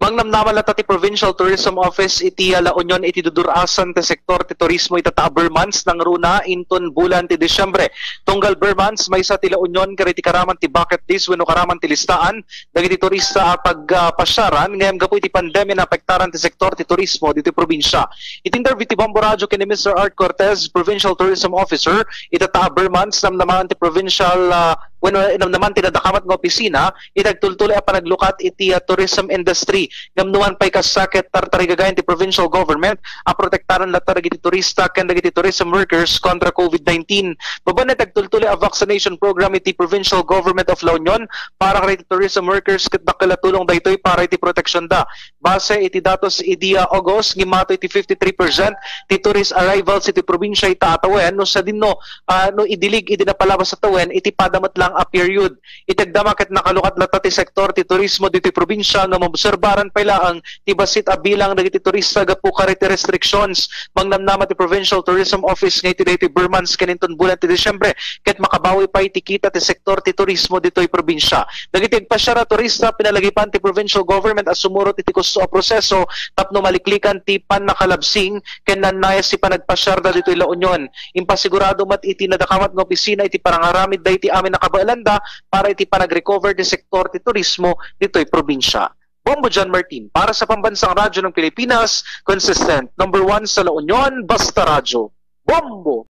Mangnamnaman lata ti Provincial Tourism Office iti La Union iti dudurasan ti sektor ti turismo ita Bermans ng runa inton bulan ti Disyembre. Tunggal Bermans may sa ti La Union kariti karaman ti bucket list wenno karaman ti listaan dagiti turista pagpasyaran ngem gapu iti pandemya na apektaran ti sektor ti turismo diti probinsya. Iti interview ti Bombo Radio kini Mr. Art Cortez, Provincial Tourism Officer ita Bermans namnaman ti provincial when naman tinadakamat ng opisina, itagtultuloy ang panaglukat iti tourism industry. Ngamnuan pa'y kasakit tartarigagayan ti provincial government, a protektaran latar iti turista ken dagiti tourism workers kontra COVID-19. Baban na tagtultuloy ang vaccination program iti provincial government of La Union para iti tourism workers ket nakalatulong daytoy para iti proteksyon da. Base iti datos iti August, gimato iti 53% ti tourist arrivals iti probinsya ita Atawen, no sa dinno no idilig iti napalabas sa Tawen, iti padamat lang a period. Itagdama ket nakalukat lata ti sektor ti turismo diti probinsya nga maobserbaran pala ang tibasit a bilang dagiti turista gapu kariti restrictions. Mangnamnama ti Provincial Tourism Office nga iti Bermans kaninton bulan ti Disyembre ket makabawi pa iti kita ti sektor ti turismo ditoy probinsya. Dagiti agpasyara turista pinalagipan ti provincial government as sumurot iti kusto a proseso tapno maliklikan ti pannakalabsing ken nanayas si panagpasyarda ditoy La Union. Impasigurado mat iti nadakamat nga opisina iti parangaramid dayti amin nakabaalanda para iti panag-recover ti sektor ti turismo ditoy probinsya. Bombo John Martin para sa Pambansang Radyo ng Pilipinas, consistent #1 sa La Union, Basta Radyo. Bombo!